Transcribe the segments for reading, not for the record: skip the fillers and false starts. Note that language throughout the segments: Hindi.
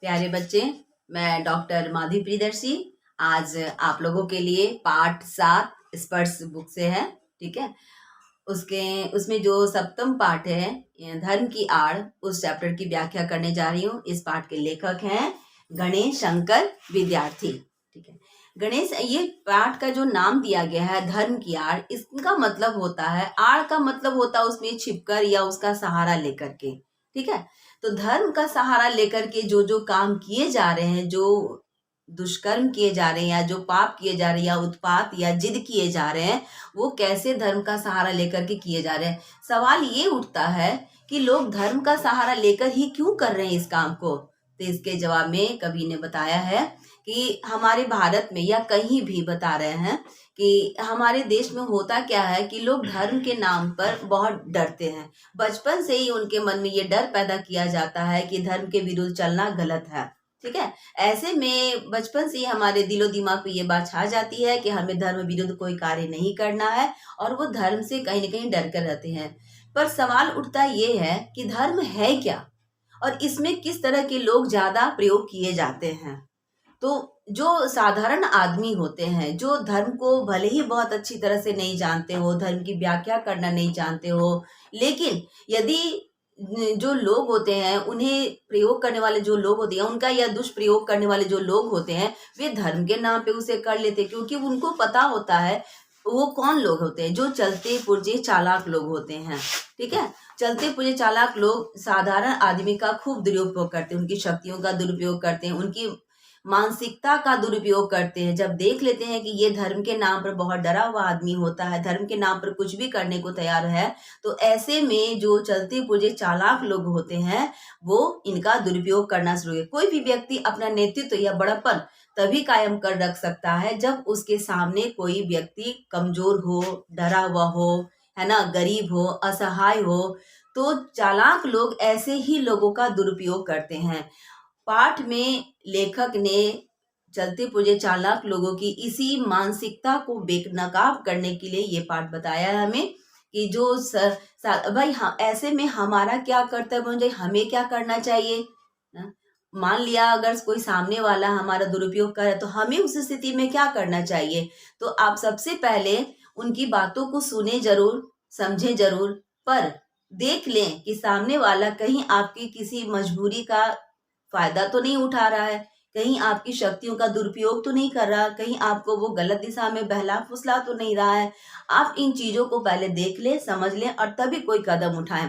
प्यारे बच्चे, मैं डॉक्टर माधवी प्रियदर्शी आज आप लोगों के लिए पाठ 7 स्पर्श बुक से है। ठीक है, उसमें जो सप्तम पाठ है धर्म की आड़, उस चैप्टर की व्याख्या करने जा रही हूँ। इस पाठ के लेखक हैं गणेश शंकर विद्यार्थी। ठीक है, गणेश, ये पाठ का जो नाम दिया गया है धर्म की आड़, इसका मतलब होता है, आड़ का मतलब होता है उसमें छिपकर या उसका सहारा लेकर के। ठीक है, तो धर्म का सहारा लेकर के जो जो काम किए जा रहे हैं, जो दुष्कर्म किए जा रहे हैं या जो पाप किए जा रहे हैं या उत्पात या जिद किए जा रहे हैं, वो कैसे धर्म का सहारा लेकर के किए जा रहे हैं। सवाल ये उठता है कि लोग धर्म का सहारा लेकर ही क्यों कर रहे हैं इस काम को। तो इसके जवाब में कवि ने बताया है कि हमारे भारत में या कहीं भी बता रहे हैं कि हमारे देश में होता क्या है कि लोग धर्म के नाम पर बहुत डरते हैं। बचपन से ही उनके मन में ये डर पैदा किया जाता है कि धर्म के विरुद्ध चलना गलत है। ठीक है, ऐसे में बचपन से ही हमारे दिलो दिमाग पे ये बात छा जाती है कि हमें धर्म विरुद्ध कोई कार्य नहीं करना है और वो धर्म से कहीं ना कहीं डर कर रहते हैं। पर सवाल उठता ये है कि धर्म है क्या और इसमें किस तरह के लोग ज्यादा प्रयोग किए जाते हैं। तो जो साधारण आदमी होते हैं, जो धर्म को भले ही बहुत अच्छी तरह से नहीं जानते हो, धर्म की व्याख्या करना नहीं जानते हो, लेकिन यदि जो लोग होते हैं, उन्हें प्रयोग करने वाले जो लोग होते हैं, उनका या दुष्प्रयोग करने वाले जो लोग होते हैं, वे धर्म के नाम पे उसे कर लेते, क्योंकि उनको पता होता है वो कौन लोग होते हैं, जो चलते पुर्जे चालाक लोग होते हैं। ठीक है, चलते पुर्जे चालाक लोग साधारण आदमी का खूब दुरुपयोग करते हैं, उनकी शक्तियों का दुरुपयोग करते हैं, उनकी मानसिकता का दुरुपयोग करते हैं। जब देख लेते हैं कि ये धर्म के नाम पर बहुत डरा हुआ आदमी होता है, धर्म के नाम पर कुछ भी करने को तैयार है, तो ऐसे में जो चलते पुर्जे चालाक लोग होते हैं वो इनका दुरुपयोग करना शुरू है। कोई भी व्यक्ति अपना नेतृत्व या बड़प्पन तभी कायम कर रख सकता है जब उसके सामने कोई व्यक्ति कमजोर हो, डरा हुआ हो, है ना, गरीब हो, असहाय हो। तो चालाक लोग ऐसे ही लोगों का दुरुपयोग करते हैं। पाठ में लेखक ने चलते पुर्जे चालाक लोगों की इसी मानसिकता को बेनकाब करने के लिए ये पाठ बताया है हमें कि जो भाई हाँ, ऐसे में हमारा क्या कर्तव्य होना चाहिए, हमें क्या करना चाहिए ना? मान लिया अगर कोई सामने वाला हमारा दुरुपयोग करे तो हमें उस स्थिति में क्या करना चाहिए। तो आप सबसे पहले उनकी बातों को सुने जरूर, समझे जरूर, पर देख लें कि सामने वाला कहीं आपकी किसी मजबूरी का फायदा तो नहीं उठा रहा है, कहीं आपकी शक्तियों का दुरुपयोग तो नहीं कर रहा, कहीं आपको वो गलत दिशा में बहला फुसला तो नहीं रहा है। आप इन चीजों को पहले देख लें, समझ लें और तभी कोई कदम उठाएं।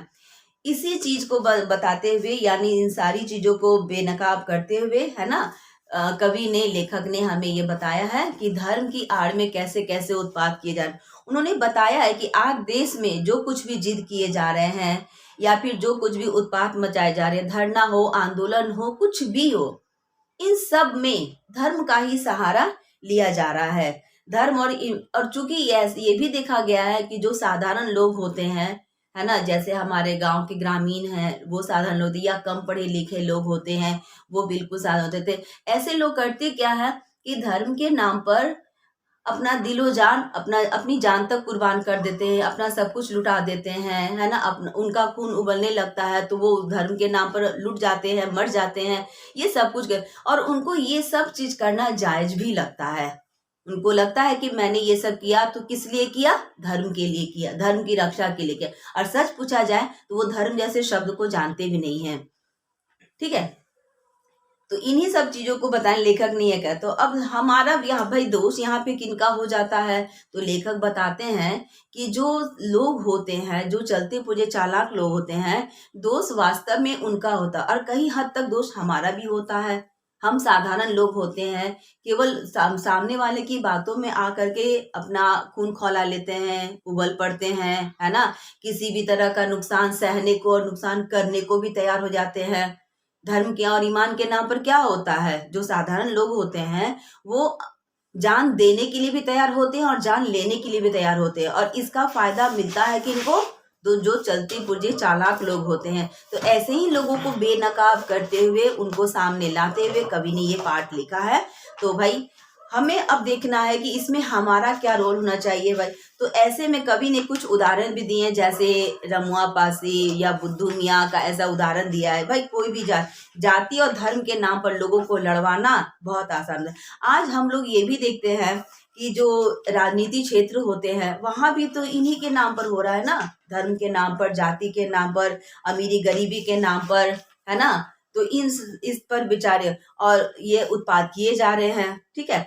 इसी चीज को बताते हुए, यानी इन सारी चीजों को बेनकाब करते हुए, है ना, कवि ने, लेखक ने हमें ये बताया है कि धर्म की आड़ में कैसे कैसे उत्पात किए जा रहे हैं। उन्होंने बताया है कि आज देश में जो कुछ भी जिद किए जा रहे हैं या फिर जो कुछ भी उत्पात मचाए जा रहे हैं, धरना हो, आंदोलन हो, कुछ भी हो, इन सब में धर्म का ही सहारा लिया जा रहा है। धर्म और चूंकि ये भी देखा गया है कि जो साधारण लोग होते हैं, है ना, जैसे हमारे गांव के ग्रामीण हैं, वो साधारण लोग या कम पढ़े लिखे लोग होते हैं, वो बिल्कुल साधारण होते थे। ऐसे लोग करते क्या है कि धर्म के नाम पर अपना दिलो जान, अपनी जान तक कुर्बान कर देते हैं, अपना सब कुछ लुटा देते हैं, है ना, उनका खून उबलने लगता है तो वो धर्म के नाम पर लुट जाते हैं, मर जाते हैं, ये सब कुछ और उनको ये सब चीज करना जायज भी लगता है। उनको लगता है कि मैंने ये सब किया तो किस लिए किया, धर्म के लिए किया, धर्म की रक्षा के लिए किया। और सच पूछा जाए तो वो धर्म जैसे शब्द को जानते भी नहीं है। ठीक है, तो इन्हीं सब चीजों को बताएं, लेखक नहीं है क्या। तो अब हमारा यहाँ भाई दोष यहाँ पे किनका हो जाता है, तो लेखक बताते हैं कि जो लोग होते हैं, जो चलते पुर्जे चालाक लोग होते हैं, दोष वास्तव में उनका होता है और कहीं हद तक दोष हमारा भी होता है। हम साधारण लोग होते हैं, केवल सामने वाले की बातों में आकर के अपना खून खौला लेते हैं, उबल पड़ते हैं, है ना, किसी भी तरह का नुकसान सहने को और नुकसान करने को भी तैयार हो जाते हैं। धर्म के और ईमान के नाम पर क्या होता है, जो साधारण लोग होते हैं वो जान देने के लिए भी तैयार होते हैं और जान लेने के लिए भी तैयार होते हैं, और इसका फायदा मिलता है कि इनको तो जो चलते पुर्जे चालाक लोग होते हैं। तो ऐसे ही लोगों को बेनकाब करते हुए, उनको सामने लाते हुए कवि ने ये पाठ लिखा है। तो भाई हमें अब देखना है कि इसमें हमारा क्या रोल होना चाहिए भाई। तो ऐसे में कवि ने कुछ उदाहरण भी दिए, जैसे रमुआ पासी या बुद्धू मियाँ का ऐसा उदाहरण दिया है। भाई कोई भी जाति और धर्म के नाम पर लोगों को लड़वाना बहुत आसान है। आज हम लोग ये भी देखते हैं कि जो राजनीति क्षेत्र होते हैं वहां भी तो इन्हीं के नाम पर हो रहा है ना, धर्म के नाम पर, जाति के नाम पर, अमीरी गरीबी के नाम पर, है ना। तो इस पर बेचारे और ये उत्पाद किए जा रहे हैं, ठीक है।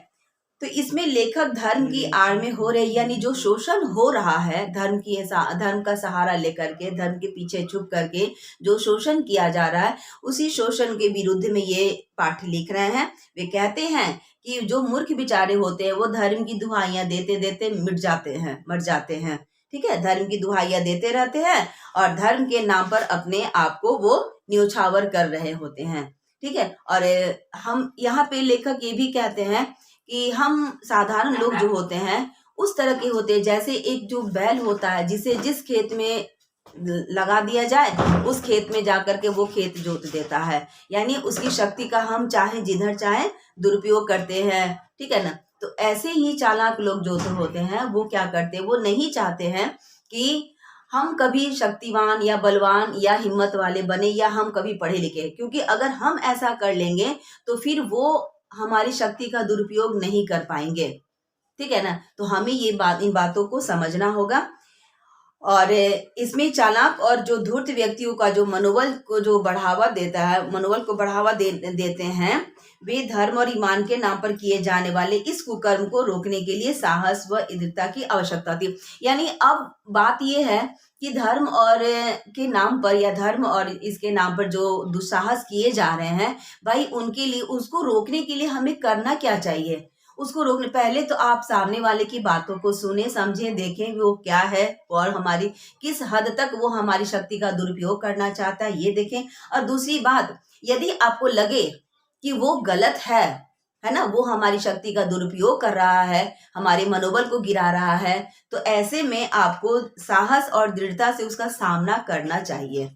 तो इसमें लेखक धर्म की आड़ में हो रहे, यानी जो शोषण हो रहा है धर्म का सहारा लेकर के, धर्म के पीछे छुप करके जो शोषण किया जा रहा है, उसी शोषण के विरुद्ध में ये पाठ लिख रहे हैं। वे कहते हैं कि जो मूर्ख बेचारे होते हैं वो धर्म की दुहाइयां देते देते मर जाते हैं, ठीक है। धर्म की दुहाइयां देते रहते हैं और धर्म के नाम पर अपने आप को वो न्योछावर कर रहे होते हैं, ठीक है। और हम यहाँ पे लेखक ये भी कहते हैं कि हम साधारण लोग जो होते हैं उस तरह के होते हैं, जैसे एक जो बैल होता है जिसे जिस खेत में लगा दिया जाए उस खेत में जाकर के वो खेत जोत देता है, यानी उसकी शक्ति का हम चाहे जिधर चाहे दुरुपयोग करते हैं, ठीक है ना। तो ऐसे ही चालाक लोग जो तो होते हैं वो क्या करते हैं, वो नहीं चाहते हैं कि हम कभी शक्तिवान या बलवान या हिम्मत वाले बने या हम कभी पढ़े लिखे, क्योंकि अगर हम ऐसा कर लेंगे तो फिर वो हमारी शक्ति का दुरुपयोग नहीं कर पाएंगे, ठीक है ना। तो हमें इन बातों को समझना होगा। और इसमें चालाक और जो धूर्त व्यक्तियों का जो मनोबल को जो बढ़ावा देता है, मनोबल को बढ़ावा देते हैं, वे धर्म और ईमान के नाम पर किए जाने वाले इस कुकर्म को रोकने के लिए साहस व दृढ़ता की आवश्यकता थी। यानी अब बात यह है कि धर्म और के नाम पर या धर्म और इसके नाम पर जो दुस्साहस किए जा रहे हैं भाई, उनके लिए उसको रोकने के लिए हमें करना क्या चाहिए। उसको रोकने पहले तो आप सामने वाले की बातों को सुने, समझे, देखें वो क्या है और हमारी किस हद तक वो हमारी शक्ति का दुरुपयोग करना चाहता है, ये देखें। और दूसरी बात, यदि आपको लगे कि वो गलत है ना, वो हमारी शक्ति का दुरुपयोग कर रहा है, हमारे मनोबल को गिरा रहा है, तो ऐसे में आपको साहस और दृढ़ता से उसका सामना करना चाहिए,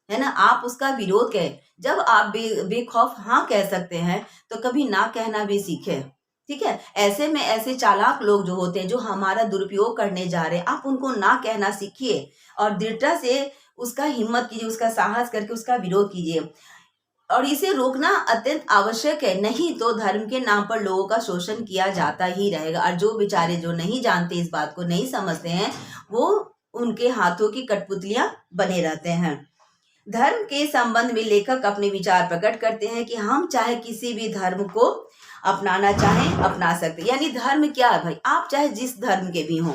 है ना। आप उसका विरोध करें। जब आप बेखौफ हाँ कह सकते हैं तो कभी ना कहना भी सीखें, ठीक है। ऐसे में ऐसे चालाक लोग जो होते हैं जो हमारा दुरुपयोग करने जा रहे हैं, आप उनको ना कहना सीखिए और दृढ़ता से उसका हिम्मत कीजिए, उसका साहस करके उसका विरोध कीजिए। और इसे रोकना अत्यंत आवश्यक है, नहीं तो धर्म के नाम पर लोगों का शोषण किया जाता ही रहेगा। और जो बेचारे जो नहीं जानते, इस बात को नहीं समझते हैं, वो उनके हाथों की कठपुतलियां बने रहते हैं। धर्म के संबंध में लेखक अपने विचार प्रकट करते हैं कि हम चाहे किसी भी धर्म को अपनाना चाहें अपना सकते, यानी धर्म क्या है भाई, आप चाहे जिस धर्म के भी हों,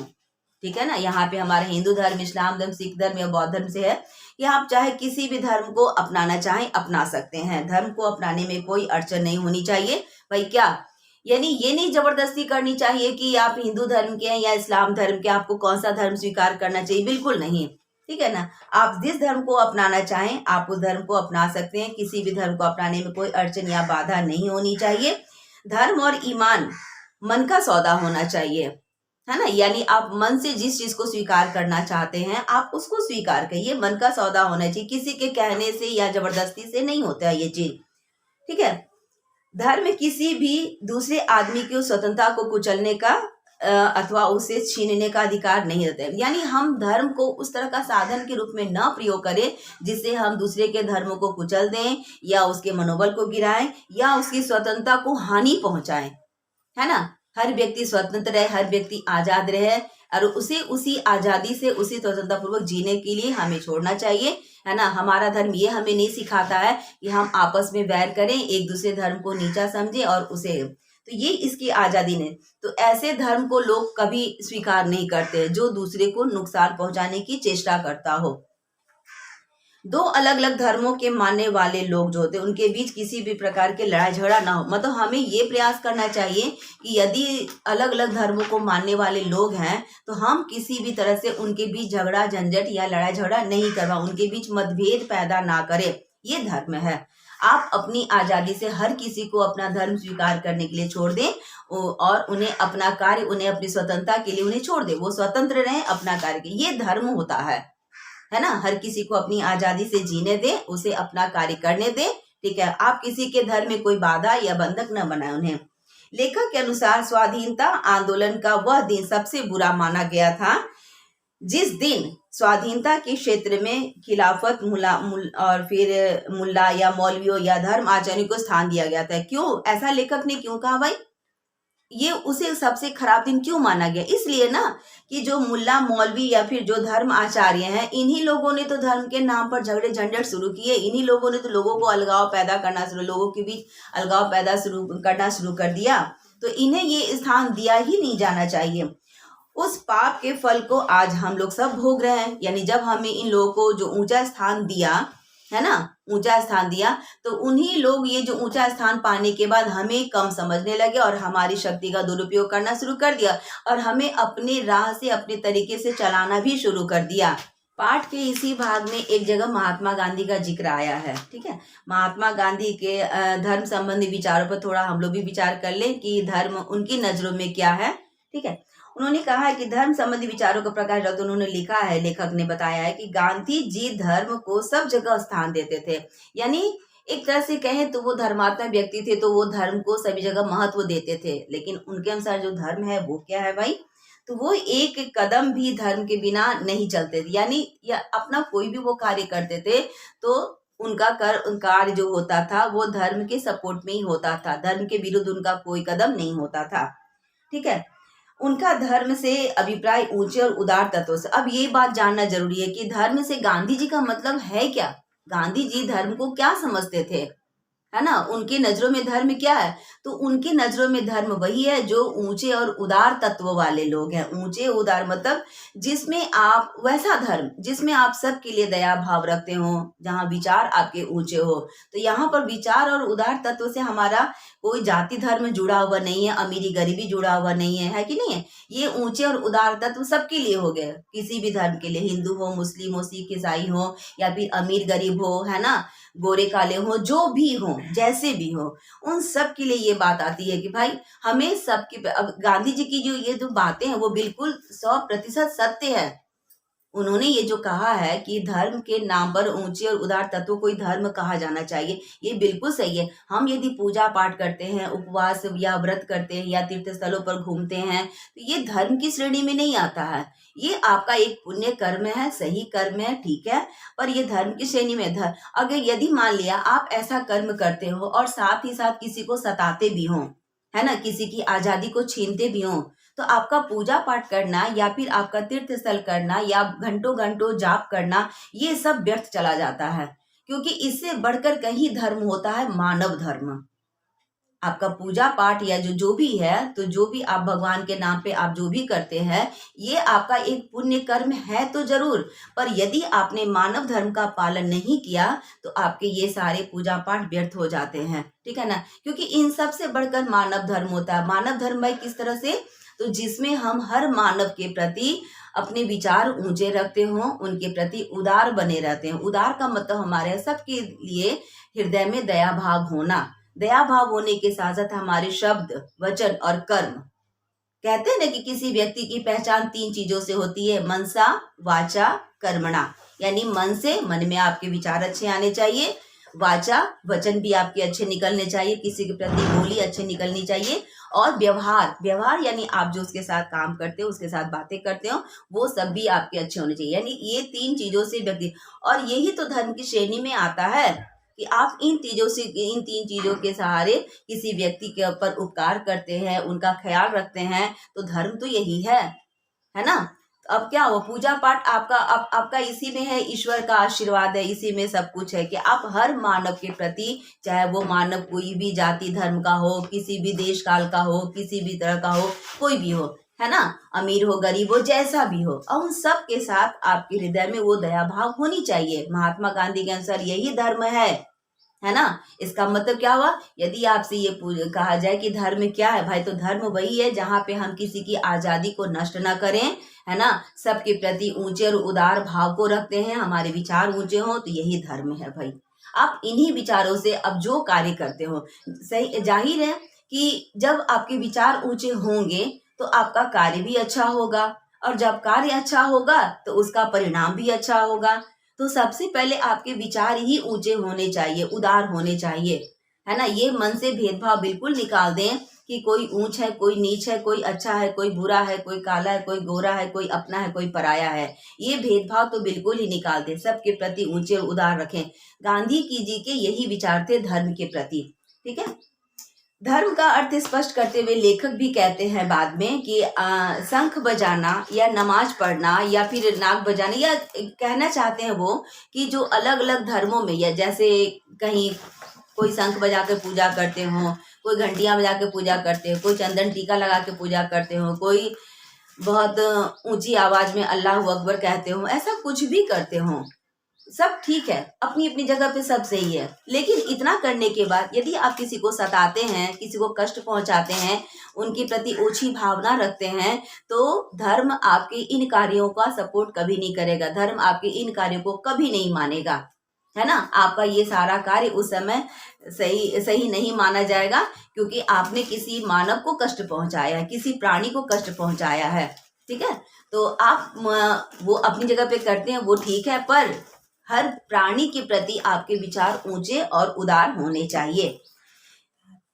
ठीक है ना। यहाँ पे हमारे हिंदू धर्म, इस्लाम धर्म, सिख धर्म या बौद्ध धर्म से है कि आप चाहे किसी भी धर्म को अपनाना चाहें अपना सकते हैं। धर्म को अपनाने में कोई अड़चन नहीं होनी चाहिए भाई। क्या यानी ये नहीं जबरदस्ती करनी चाहिए कि आप हिंदू धर्म के हैं या इस्लाम धर्म के, आपको कौन सा धर्म स्वीकार करना चाहिए, बिल्कुल नहीं, ठीक है ना। आप जिस धर्म को अपनाना चाहें आप उस धर्म को अपना सकते हैं, किसी भी धर्म को अपनाने में कोई अड़चन या बाधा नहीं होनी चाहिए। धर्म और ईमान मन का सौदा होना चाहिए, है ना। यानी आप मन से जिस चीज को स्वीकार करना चाहते हैं आप उसको स्वीकार करिए, मन का सौदा होना चाहिए, किसी के कहने से या जबरदस्ती से नहीं होता है ये चीज, ठीक है। धर्म किसी भी दूसरे आदमी की स्वतंत्रता को कुचलने का अथवा उसे छीनने का अधिकार नहीं रहता है। यानी हम धर्म को उस तरह का साधन के रूप में न प्रयोग करें जिससे हम दूसरे के धर्म को कुचल दें या उसके मनोबल को गिराएं या उसकी स्वतंत्रता को हानि पहुंचाएं, है ना। हर व्यक्ति स्वतंत्र रहे, हर व्यक्ति आजाद रहे और उसे उसी आजादी से उसी स्वतंत्रता पूर्वक जीने के लिए हमें छोड़ना चाहिए, है ना। हमारा धर्म ये हमें नहीं सिखाता है कि हम आपस में वैर करें, एक दूसरे धर्म को नीचा समझें और उसे, तो ये इसकी आजादी ने, तो ऐसे धर्म को लोग कभी स्वीकार नहीं करते जो दूसरे को नुकसान पहुंचाने की चेष्टा करता हो। दो अलग अलग धर्मों के मानने वाले लोग जो होते हैं उनके बीच किसी भी प्रकार के लड़ाई झगड़ा ना हो। मतलब हमें ये प्रयास करना चाहिए कि यदि अलग अलग धर्मों को मानने वाले लोग हैं तो हम किसी भी तरह से उनके बीच झगड़ा झंझट या लड़ाई झगड़ा नहीं करवा, उनके बीच मतभेद पैदा ना करें, ये धर्म है। आप अपनी आजादी से हर किसी को अपना धर्म स्वीकार करने के लिए छोड़ दें और उन्हें अपना कार्य, उन्हें अपनी स्वतंत्रता के लिए उन्हें छोड़ दें, वो स्वतंत्र रहें अपना कार्य के, ये धर्म होता है ना। हर किसी को अपनी आजादी से जीने दें, उसे अपना कार्य करने दें, ठीक है। आप किसी के धर्म में कोई बाधा या बंधक न बनाए उन्हें। लेखक के अनुसार स्वाधीनता आंदोलन का वह दिन सबसे बुरा माना गया था जिस दिन स्वाधीनता के क्षेत्र में खिलाफत और फिर मुल्ला या मौलवियों या धर्म आचार्यों को स्थान दिया गया था। क्यों ऐसा लेखक ने क्यों कहा भाई? ये उसे सबसे खराब दिन क्यों माना गया? इसलिए ना कि जो मुल्ला मौलवी या फिर जो धर्म आचार्य हैं, इन्हीं लोगों ने तो धर्म के नाम पर झगड़े झंझट शुरू किए। इन्हीं लोगों ने तो लोगों को अलगाव पैदा करना लोगों के बीच अलगाव पैदा करना शुरू कर दिया। तो इन्हें ये स्थान दिया ही नहीं जाना चाहिए। उस पाप के फल को आज हम लोग सब भोग रहे हैं। यानी जब हमें इन लोगों को जो ऊंचा स्थान दिया है ना, ऊंचा स्थान दिया, तो उन्हीं लोग ये जो ऊंचा स्थान पाने के बाद हमें कम समझने लगे और हमारी शक्ति का दुरुपयोग करना शुरू कर दिया और हमें अपने राह से अपने तरीके से चलाना भी शुरू कर दिया। पाठ के इसी भाग में एक जगह महात्मा गांधी का जिक्र आया है। ठीक है, महात्मा गांधी के धर्म संबंधी विचारों पर थोड़ा हम लोग भी विचार कर लें कि धर्म उनकी नजरों में क्या है। ठीक है, उन्होंने कहा है कि धर्म संबंधी विचारों का प्रकाश डालते उन्होंने लिखा है, लेखक ने बताया है कि गांधी जी धर्म को सब जगह स्थान देते थे। यानी एक तरह से कहें तो वो धर्मात्मा व्यक्ति थे, तो वो धर्म को सभी जगह महत्व देते थे। लेकिन उनके अनुसार जो धर्म है वो क्या है भाई? तो वो एक कदम भी धर्म के बिना नहीं चलते थे। यानी या अपना कोई भी वो कार्य करते थे तो उनका कार्य जो होता था वो धर्म के सपोर्ट में ही होता था, धर्म के विरुद्ध उनका कोई कदम नहीं होता था। ठीक है, उनका धर्म से अभिप्राय ऊंचे और उदार तत्वों से। अब ये बात जानना जरूरी है कि धर्म से गांधी जी का मतलब है क्या? गांधी जी धर्म को क्या समझते थे, है ना? उनकी नजरों में धर्म क्या है? तो उनकी नजरों में धर्म वही है जो ऊंचे और उदार तत्व वाले लोग हैं। ऊंचे उदार मतलब जिसमें आप वैसा धर्म जिसमें आप सबके लिए दया भाव रखते हो, जहाँ विचार आपके ऊंचे हो। तो यहाँ पर विचार और उदार तत्व से हमारा कोई जाति धर्म जुड़ा हुआ नहीं है, अमीरी गरीबी जुड़ा हुआ नहीं है कि नहीं है? ये ऊंचे और उदार तत्व सबके लिए हो गए, किसी भी धर्म के लिए, हिंदू हो, मुस्लिम हो, सिख ईसाई हो या फिर अमीर गरीब हो, है ना, गोरे काले हो, जो भी हो, जैसे भी हो, उन सब के लिए ये बात आती है कि भाई हमें सबके। अब गांधी जी की जो ये जो बातें हैं वो बिल्कुल 100% सत्य है। उन्होंने ये जो कहा है कि धर्म के नाम पर ऊंचे और उदार तत्वों को ही धर्म कहा जाना चाहिए, ये बिल्कुल सही है। हम यदि पूजा पाठ करते हैं, उपवास या व्रत करते हैं या तीर्थ स्थलों पर घूमते हैं, तो ये धर्म की श्रेणी में नहीं आता है। ये आपका एक पुण्य कर्म है, सही कर्म है, ठीक है, पर ये धर्म की श्रेणी में अगर यदि मान लिया आप ऐसा कर्म करते हो और साथ ही साथ किसी को सताते भी हो, है ना, किसी की आजादी को छीनते भी हो, तो आपका पूजा पाठ करना या फिर आपका तीर्थ स्थल करना या घंटों घंटों जाप करना, ये सब व्यर्थ चला जाता है। क्योंकि इससे बढ़कर कहीं धर्म होता है मानव धर्म। आपका पूजा पाठ या जो भी है, तो जो भी आप भगवान के नाम पे आप जो भी करते हैं, ये आपका एक पुण्य कर्म है तो जरूर, पर यदि आपने मानव धर्म का पालन नहीं किया तो आपके ये सारे पूजा पाठ व्यर्थ हो जाते हैं। ठीक है ना, क्योंकि इन सब से बढ़कर मानव धर्म होता है। मानव धर्म भाई किस तरह से? तो जिसमें हम हर मानव के प्रति अपने विचार ऊंचे रखते हो, उनके प्रति उदार बने रहते हैं। उदार का मतलब हमारे सबके लिए हृदय में दया भाव होना। दया भाव होने के साथ साथ हमारे शब्द, वचन और कर्म, कहते हैं ना कि किसी व्यक्ति की पहचान 3 चीजों से होती है, मनसा वाचा कर्मणा। यानी मन से, मन में आपके विचार अच्छे आने चाहिए, वाचा वचन भी आपके अच्छे निकलने चाहिए, किसी के प्रति बोली अच्छी निकलनी चाहिए, और व्यवहार, व्यवहार यानी आप जो उसके साथ काम करते हो, उसके साथ बातें करते हो, वो सब भी आपके अच्छे होने चाहिए। यानी ये 3 चीजों से व्यक्ति, और यही तो धर्म की श्रेणी में आता है कि आप इन 3 चीजों के सहारे किसी व्यक्ति के ऊपर उपकार करते हैं, उनका ख्याल रखते हैं, तो धर्म तो यही है ना। तो अब क्या हो, पूजा पाठ आपका इसी में है, ईश्वर का आशीर्वाद है, इसी में सब कुछ है कि आप हर मानव के प्रति, चाहे वो मानव कोई भी जाति धर्म का हो, किसी भी देश काल का हो, किसी भी तरह का हो, कोई भी हो, है ना, अमीर हो गरीब हो, जैसा भी हो, और उन सब के साथ आपके हृदय में वो दया भाव होनी चाहिए। महात्मा गांधी के अनुसार यही धर्म है ना। इसका मतलब क्या हुआ? यदि आपसे ये कहा जाए कि धर्म क्या है भाई, तो धर्म वही है जहाँ पे हम किसी की आजादी को नष्ट ना करें, है ना, सबके प्रति ऊंचे और उदार भाव को रखते हैं, हमारे विचार ऊंचे हों, तो यही धर्म है भाई। आप इन्हीं विचारों से अब जो कार्य करते हो, सही जाहिर है कि जब आपके विचार ऊंचे होंगे तो आपका कार्य भी अच्छा होगा, और जब कार्य अच्छा होगा तो उसका परिणाम भी अच्छा होगा। तो सबसे पहले आपके विचार ही ऊंचे होने चाहिए, उदार होने चाहिए, है ना। ये मन से भेदभाव बिल्कुल निकाल दें कि कोई ऊंच है, कोई नीच है, कोई अच्छा है, कोई बुरा है, कोई काला है, कोई गोरा है, कोई अपना है, कोई पराया है। ये भेदभाव तो बिल्कुल ही निकाल दें, सबके प्रति ऊंचे और उदार रखें। गांधी जी के यही विचार थे धर्म के प्रति। ठीक है। धर्म का अर्थ स्पष्ट करते हुए लेखक भी कहते हैं बाद में कि शंख बजाना या नमाज पढ़ना या फिर नाक बजाना, या कहना चाहते हैं वो कि जो अलग अलग धर्मों में, या जैसे कहीं कोई शंख बजा के पूजा करते हो, कोई घंटियां बजा के पूजा करते हो, कोई चंदन टीका लगा के पूजा करते हो, कोई बहुत ऊंची आवाज में अल्लाह अकबर कहते हो, ऐसा कुछ भी करते हो, सब ठीक है, अपनी अपनी जगह पे सब सही है। लेकिन इतना करने के बाद यदि आप किसी को सताते हैं, किसी को कष्ट पहुंचाते हैं, उनके प्रति ओछी भावना रखते हैं, तो धर्म आपके इन कार्यों का सपोर्ट कभी नहीं करेगा, धर्म आपके इन कार्यों को कभी नहीं मानेगा, है ना। आपका ये सारा कार्य उस समय सही नहीं माना जाएगा, क्योंकि आपने किसी मानव को कष्ट पहुंचाया है, किसी प्राणी को कष्ट पहुंचाया है। ठीक है। तो आप वो अपनी जगह पे करते हैं, वो ठीक है, पर हर प्राणी के प्रति आपके विचार ऊंचे और उदार होने चाहिए।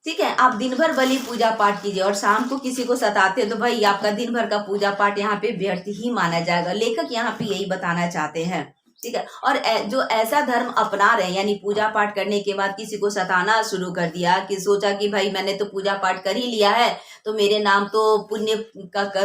ठीक है। आप दिन भर भली पूजा पाठ कीजिए और शाम को किसी को सताते हैं तो भाई आपका दिन भर का पूजा पाठ यहाँ पे व्यर्थ ही माना जाएगा। लेखक यहाँ पे यही बताना चाहते हैं। ठीक है। और जो ऐसा धर्म अपना रहे, यानी पूजा पाठ करने के बाद किसी को सताना शुरू कर दिया, कि सोचा कि भाई मैंने तो पूजा पाठ कर ही लिया है तो मेरे नाम तो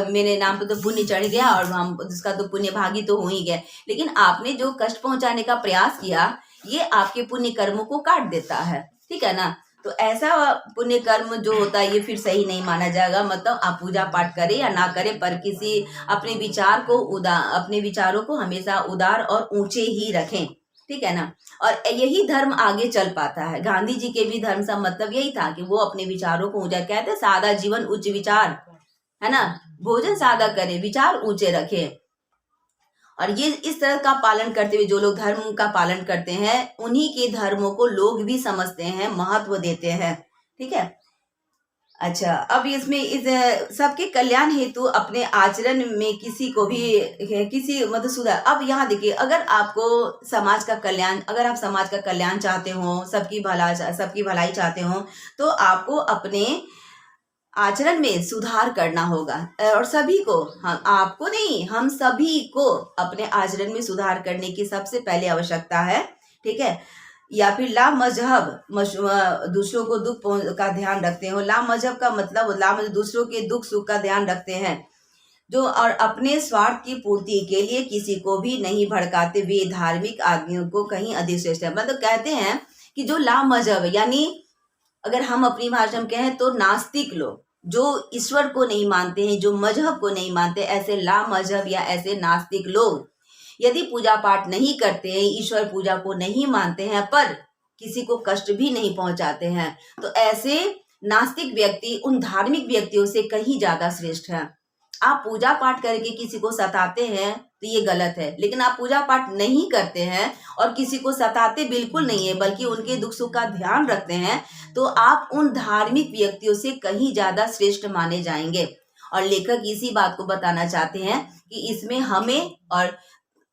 मेरे नाम पे तो पुण्य चढ़ गया और हम उसका तो पुण्य भागी तो हो ही गए। लेकिन आपने जो कष्ट पहुंचाने का प्रयास किया, ये आपके पुण्य कर्मों को काट देता है। ठीक है ना। तो ऐसा पुण्य कर्म जो होता है ये फिर सही नहीं माना जाएगा। मतलब आप पूजा पाठ करें या ना करें, पर किसी अपने विचारों को हमेशा उदार और ऊंचे ही रखें। ठीक है ना। और यही धर्म आगे चल पाता है। गांधी जी के भी धर्म का मतलब यही था कि वो अपने विचारों को ऊंचा, कहते हैं सादा जीवन उच्च विचार, है ना। भोजन सादा करें, विचार ऊंचे रखें। और ये इस तरह का पालन करते हुए जो लोग धर्म का पालन करते हैं, उन्हीं के धर्मों को लोग भी समझते हैं, महत्व देते हैं। ठीक है। अच्छा, अब इसमें इस सबके कल्याण हेतु अपने आचरण में किसी को भी मतलब सुधार। अब यहाँ देखिए, अगर आपको समाज का कल्याण, अगर आप समाज का कल्याण चाहते हो, सबकी भलाई चाहते हो, तो आपको अपने आचरण में सुधार करना होगा। और सभी को, आपको नहीं, हम सभी को अपने आचरण में सुधार करने की सबसे पहले आवश्यकता है। ठीक है। या फिर ला मजहब दूसरों को दुख का ध्यान रखते हो। ला मजहब का मतलब दूसरों के दुख सुख का ध्यान रखते हैं जो, और अपने स्वार्थ की पूर्ति के लिए किसी को भी नहीं भड़काते, वे धार्मिक आदमियों को कहीं अधिक श्रेष्ठ है। मतलब कहते हैं कि जो ला मजहब, यानी अगर हम अपनी भाषा में कहें तो नास्तिक लोग, जो ईश्वर को नहीं मानते हैं, जो मजहब को नहीं मानते, ऐसे ला मजहब या ऐसे नास्तिक लोग यदि पूजा पाठ नहीं करते हैं, ईश्वर पूजा को नहीं मानते हैं, पर किसी को कष्ट भी नहीं पहुंचाते हैं, तो ऐसे नास्तिक व्यक्ति उन धार्मिक व्यक्तियों से कहीं ज्यादा श्रेष्ठ है। आप पूजा पाठ करके किसी को सताते हैं तो ये गलत है, लेकिन आप पूजा पाठ नहीं करते हैं और किसी को सताते बिल्कुल नहीं है, बल्कि उनके दुख सुख का ध्यान रखते हैं, तो आप उन धार्मिक व्यक्तियों से कहीं ज्यादा श्रेष्ठ माने जाएंगे। और लेखक इसी बात को बताना चाहते हैं कि इसमें हमें और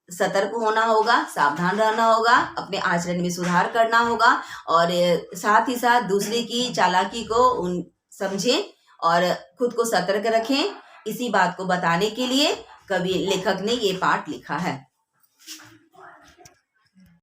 सतर्क होना होगा, सावधान रहना होगा, अपने आचरण में सुधार करना होगा, और साथ ही साथ दूसरे की चालाकी को समझें और खुद को सतर्क रखें। इसी बात को बताने के लिए कवि लेखक ने ये पाठ लिखा है।